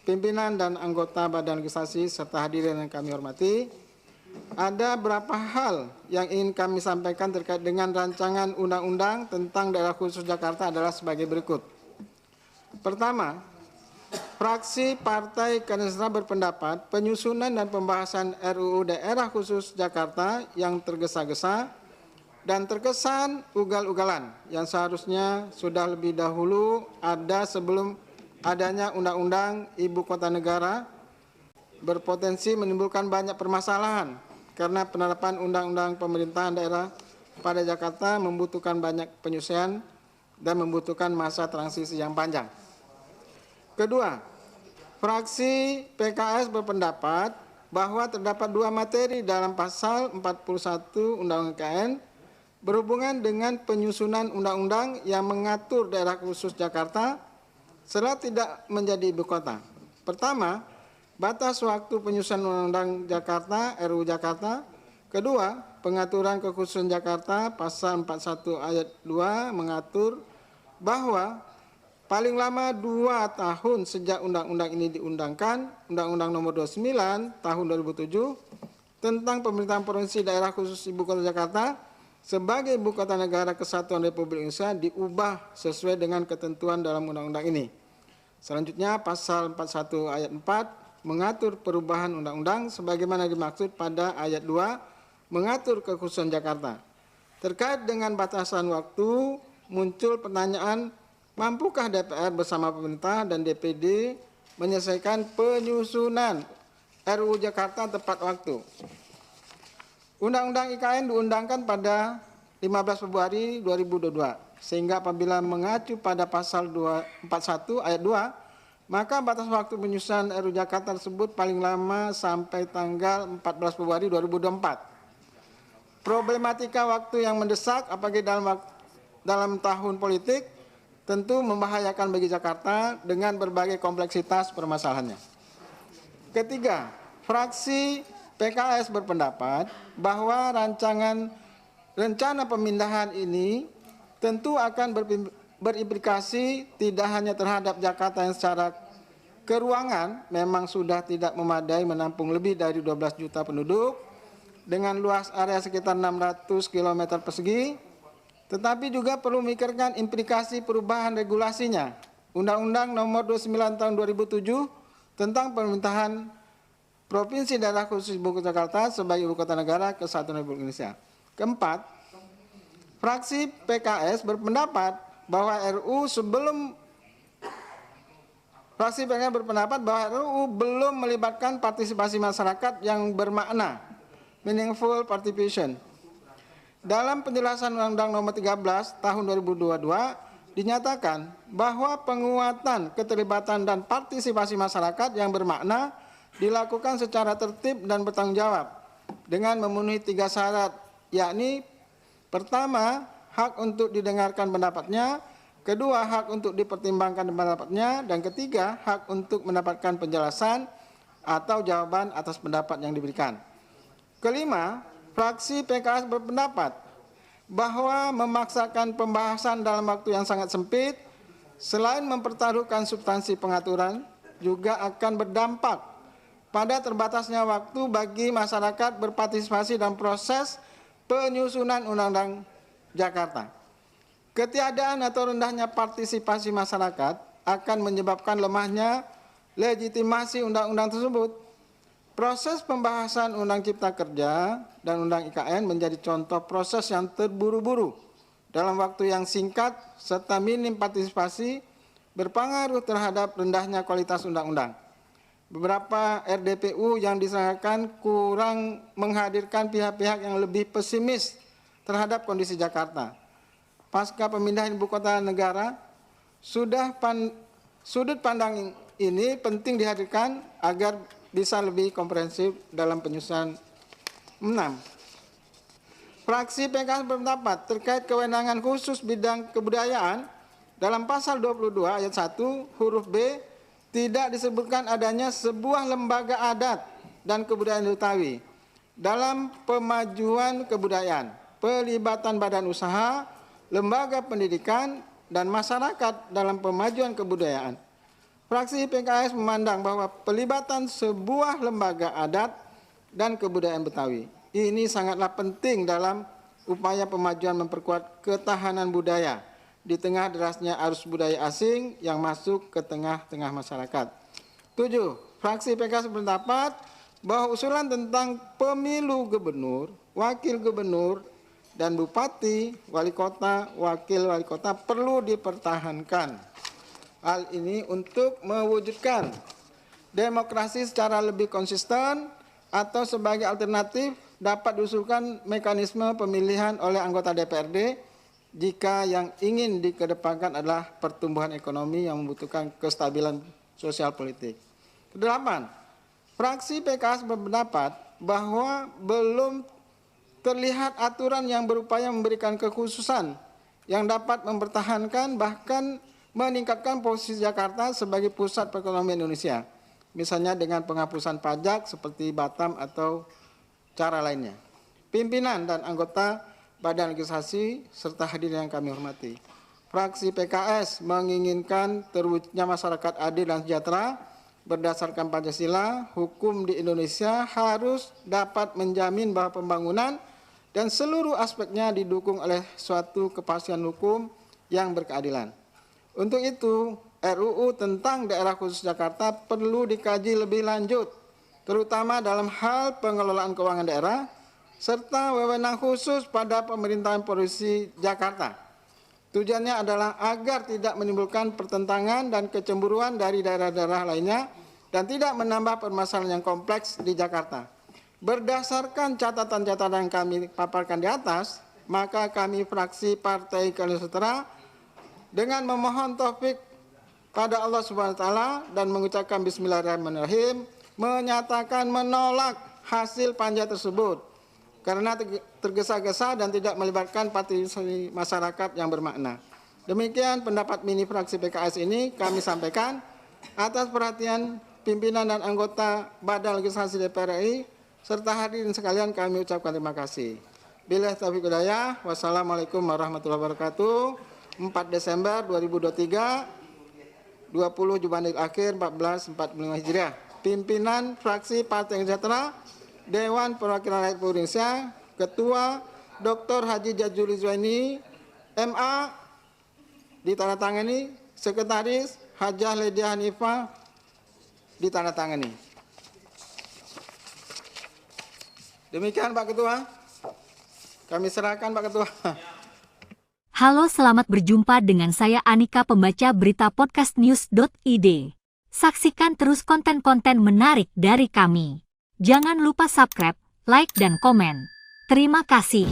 pimpinan dan anggota Badan Legislasi serta hadirin yang kami hormati, ada beberapa hal yang ingin kami sampaikan terkait dengan rancangan undang-undang tentang daerah khusus Jakarta adalah sebagai berikut. Pertama, fraksi Partai Keadilan Sejahtera berpendapat penyusunan dan pembahasan RUU Daerah Khusus Jakarta yang tergesa-gesa dan terkesan ugal-ugalan yang seharusnya sudah lebih dahulu ada sebelum adanya Undang-Undang Ibu Kota Negara berpotensi menimbulkan banyak permasalahan karena penerapan Undang-Undang Pemerintahan Daerah pada Jakarta membutuhkan banyak penyesuaian dan membutuhkan masa transisi yang panjang. Kedua, fraksi PKS berpendapat bahwa terdapat dua materi dalam pasal 41 Undang-Undang IKN berhubungan dengan penyusunan undang-undang yang mengatur daerah khusus Jakarta setelah tidak menjadi ibu kota. Pertama, batas waktu penyusunan Undang-Undang Jakarta (RUU Jakarta). Kedua, pengaturan kekhususan Jakarta pasal 41 ayat 2 mengatur bahwa paling lama 2 tahun sejak undang-undang ini diundangkan, Undang-Undang Nomor 29 Tahun 2007 tentang Pemerintahan Provinsi Daerah Khusus Ibu Kota Jakarta sebagai Ibu Kota Negara Kesatuan Republik Indonesia diubah sesuai dengan ketentuan dalam undang-undang ini. Selanjutnya, pasal 41 ayat 4 mengatur perubahan undang-undang sebagaimana dimaksud pada ayat 2 mengatur kekhususan Jakarta. Terkait dengan batasan waktu, muncul pertanyaan, mampukah DPR bersama pemerintah dan DPD menyelesaikan penyusunan RUU Jakarta tepat waktu? Undang-Undang IKN diundangkan pada 15 Februari 2022, sehingga apabila mengacu pada pasal 241 ayat 2, maka batas waktu penyusunan RUU Jakarta tersebut paling lama sampai tanggal 14 Februari 2024. Problematika waktu yang mendesak apalagi dalam tahun politik tentu membahayakan bagi Jakarta dengan berbagai kompleksitas permasalahannya. Ketiga, fraksi PKS berpendapat bahwa rencana pemindahan ini tentu akan berimplikasi tidak hanya terhadap Jakarta yang secara keruangan memang sudah tidak memadai menampung lebih dari 12 juta penduduk dengan luas area sekitar 600 km persegi, tetapi juga perlu memikirkan implikasi perubahan regulasinya. Undang-Undang Nomor 29 Tahun 2007 tentang Pemerintahan Provinsi Daerah Khusus Ibu Kota Jakarta sebagai Ibu Kota Negara Kesatuan Republik Indonesia. Keempat, fraksi PKS berpendapat bahwa RUU belum melibatkan partisipasi masyarakat yang bermakna, meaningful participation. Dalam penjelasan Undang-Undang Nomor 13 Tahun 2022 dinyatakan bahwa penguatan keterlibatan dan partisipasi masyarakat yang bermakna dilakukan secara tertib dan bertanggung jawab dengan memenuhi 3 syarat, yakni pertama, hak untuk didengarkan pendapatnya, kedua, hak untuk dipertimbangkan pendapatnya, dan ketiga, hak untuk mendapatkan penjelasan atau jawaban atas pendapat yang diberikan. Kelima, fraksi PKS berpendapat bahwa memaksakan pembahasan dalam waktu yang sangat sempit selain mempertaruhkan substansi pengaturan juga akan berdampak pada terbatasnya waktu bagi masyarakat berpartisipasi dalam proses penyusunan Undang-Undang Jakarta. Ketiadaan atau rendahnya partisipasi masyarakat akan menyebabkan lemahnya legitimasi undang-undang tersebut. Proses pembahasan Undang Cipta Kerja dan Undang IKN menjadi contoh proses yang terburu-buru dalam waktu yang singkat serta minim partisipasi berpengaruh terhadap rendahnya kualitas undang-undang. Beberapa RDPU yang diserahkan kurang menghadirkan pihak-pihak yang lebih pesimis terhadap kondisi Jakarta. Pasca pemindahan ibu kota negara, sudut pandang ini penting dihadirkan agar bisa lebih komprehensif dalam penyusunan. 6. Fraksi PKS berpendapat terkait kewenangan khusus bidang kebudayaan dalam pasal 22 ayat 1 huruf B tidak disebutkan adanya sebuah lembaga adat dan kebudayaan Betawi dalam pemajuan kebudayaan, pelibatan badan usaha, lembaga pendidikan, dan masyarakat dalam pemajuan kebudayaan. Fraksi PKS memandang bahwa pelibatan sebuah lembaga adat dan kebudayaan Betawi ini sangatlah penting dalam upaya pemajuan memperkuat ketahanan budaya di tengah derasnya arus budaya asing yang masuk ke tengah-tengah masyarakat. 7. Fraksi PKS berpendapat bahwa usulan tentang pemilu gubernur, wakil gubernur, dan bupati, wali kota, wakil wali kota perlu dipertahankan. Hal ini untuk mewujudkan demokrasi secara lebih konsisten atau sebagai alternatif dapat diusulkan mekanisme pemilihan oleh anggota DPRD jika yang ingin dikedepankan adalah pertumbuhan ekonomi yang membutuhkan kestabilan sosial politik. Kedelapan, fraksi PKS berpendapat bahwa belum terlihat aturan yang berupaya memberikan kekhususan yang dapat mempertahankan bahkan meningkatkan posisi Jakarta sebagai pusat perekonomian Indonesia, misalnya dengan penghapusan pajak seperti Batam atau cara lainnya. Pimpinan dan anggota Badan Legislasi serta hadirin yang kami hormati. Fraksi PKS menginginkan terwujudnya masyarakat adil dan sejahtera berdasarkan Pancasila. Hukum di Indonesia harus dapat menjamin bahwa pembangunan dan seluruh aspeknya didukung oleh suatu kepastian hukum yang berkeadilan. Untuk itu, RUU tentang Daerah Khusus Jakarta perlu dikaji lebih lanjut, terutama dalam hal pengelolaan keuangan daerah, serta wewenang khusus pada pemerintahan provinsi Jakarta. Tujuannya adalah agar tidak menimbulkan pertentangan dan kecemburuan dari daerah-daerah lainnya dan tidak menambah permasalahan yang kompleks di Jakarta. Berdasarkan catatan-catatan yang kami paparkan di atas, maka kami fraksi Partai Keadilan Sejahtera dengan memohon taufik pada Allah Subhanahu wa taala dan mengucapkan bismillahirrahmanirrahim menyatakan menolak hasil panja tersebut karena tergesa-gesa dan tidak melibatkan partisipasi masyarakat yang bermakna. Demikian pendapat mini fraksi PKS ini kami sampaikan atas perhatian pimpinan dan anggota Badan Legislasi DPR RI serta hadirin sekalian kami ucapkan terima kasih. Billahi taufiq wal hidayah. Wassalamualaikum warahmatullahi wabarakatuh. 4 Desember 2023, 20 Jumadil Akhir 1445 Hijriah. Pimpinan fraksi Partai Sejahtera, Dewan Perwakilan Rakyat Indonesia, Ketua Dr. Haji Jazuli Zuaini, MA, ditandatangani, Sekretaris Hajah Ledia Hanifah, ditandatangani. Demikian Pak Ketua. Kami serahkan Pak Ketua. Halo, selamat berjumpa dengan saya Anika, pembaca berita podcastnews.id. Saksikan terus konten-konten menarik dari kami. Jangan lupa subscribe, like, dan komen. Terima kasih.